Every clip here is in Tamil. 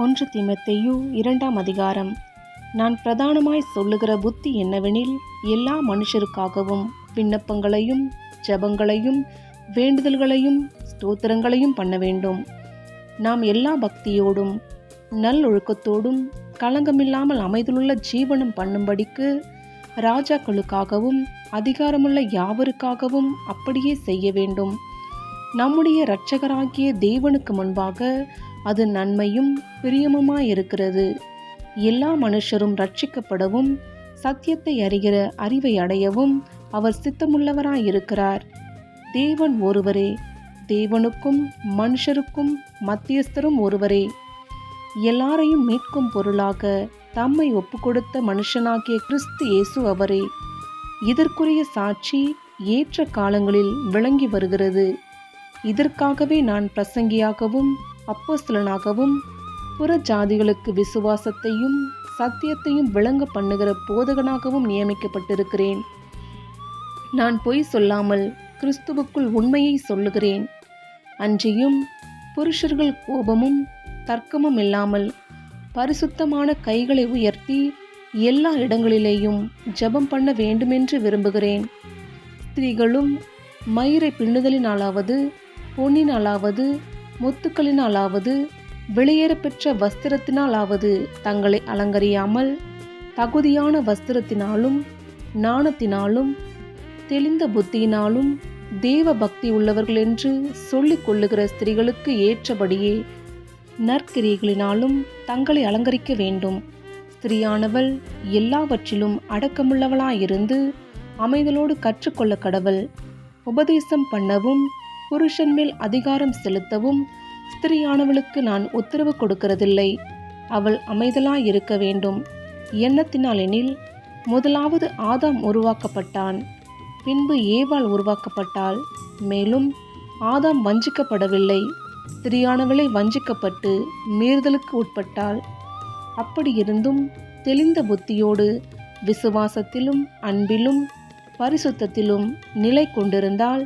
1 தீமோத்தேயு 2ஆம் அதிகாரம். நான் பிரதானமாய் சொல்லுகிற புத்தி என்னவெனில், எல்லா மனுஷருக்காகவும் விண்ணப்பங்களையும் ஜெபங்களையும் வேண்டுதல்களையும் ஸ்தோத்திரங்களையும் பண்ண வேண்டும். நாம் எல்லா பக்தியோடும் நல்லொழுக்கத்தோடும் களங்கமில்லாமல் அமைதலுள்ள ஜீவனம் பண்ணும்படிக்கு ராஜாக்களுக்காகவும் அதிகாரமுள்ள யாவருக்காகவும் அப்படியே செய்ய வேண்டும். நம்முடைய இரட்சகராகிய தேவனுக்கு முன்பாக அது நன்மையும் பிரியமுமாயிருக்கிறது. எல்லா மனுஷரும் ரட்சிக்கப்படவும் சத்தியத்தை அறிகிற அறிவை அடையவும் அவர் சித்தமுள்ளவராயிருக்கிறார். தேவன் ஒருவரே, தேவனுக்கும் மனுஷருக்கும் மத்தியஸ்தரும் ஒருவரே. எல்லாரையும் மீட்கும் பொருளாக தம்மை ஒப்புக்கொடுத்த மனுஷனாகிய கிறிஸ்து இயேசு அவரே. இதற்குரிய சாட்சி ஏற்ற காலங்களில் விளங்கி வருகிறது. இதற்காகவே நான் பிரசங்கியாகவும் அப்போஸ்தலனாகவும் புற ஜாதிகளுக்கு விசுவாசத்தையும் சத்தியத்தையும் விளங்க பண்ணுகிற போதகனாகவும் நியமிக்கப்பட்டிருக்கிறேன். நான் பொய் சொல்லாமல் கிறிஸ்துவுக்குள் உண்மையை சொல்லுகிறேன். அன்றியும் புருஷர்கள் கோபமும் தர்க்கமும் இல்லாமல் பரிசுத்தமான கைகளை உயர்த்தி எல்லா இடங்களிலேயும் ஜெபம் பண்ண வேண்டுமென்று விரும்புகிறேன். ஸ்திரீகளும் மயிரை பின்னுதலினாலாவது பொன்னினாலாவது முத்துக்களினாலாவது வெளியேறப்பெற்ற வஸ்திரத்தினாலாவது தங்களை அலங்கரியாமல் தகுதியான வஸ்திரத்தினாலும் நாணத்தினாலும் தெளிந்த புத்தியினாலும் தேவ பக்தி உள்ளவர்கள் என்று சொல்லிக் கொள்ளுகிற ஸ்திரீகளுக்கு ஏற்றபடியே நற்கிரியைகளினாலும் தங்களை அலங்கரிக்க வேண்டும். ஸ்திரீயானவள் எல்லாவற்றிலும் அடக்கமுள்ளவளாயிருந்து அமைதலோடு கற்றுக்கொள்ள கடவள். உபதேசம் பண்ணவும் புருஷன் மேல் அதிகாரம் செலுத்தவும் ஸ்திரீயானவளுக்கு நான் உத்தரவு கொடுக்கிறதில்லை. அவள் அமைதலாயிருக்க வேண்டும். எண்ணத்தினாலெனில் முதலாவது ஆதாம் உருவாக்கப்பட்டான், பின்பு ஏவாள் உருவாக்கப்பட்டாள். மேலும் ஆதாம் வஞ்சிக்கப்படவில்லை, ஸ்திரீயானவளை வஞ்சிக்கப்பட்டு மீறுதலுக்கு உட்பட்டாள். அப்படியிருந்தும் தெளிந்த புத்தியோடு விசுவாசத்திலும் அன்பிலும் பரிசுத்தத்திலும் நிலை கொண்டிருந்தால்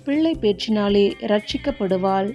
பிள்ளை பேற்றினாலே இரட்சிக்கப்படுவாள்.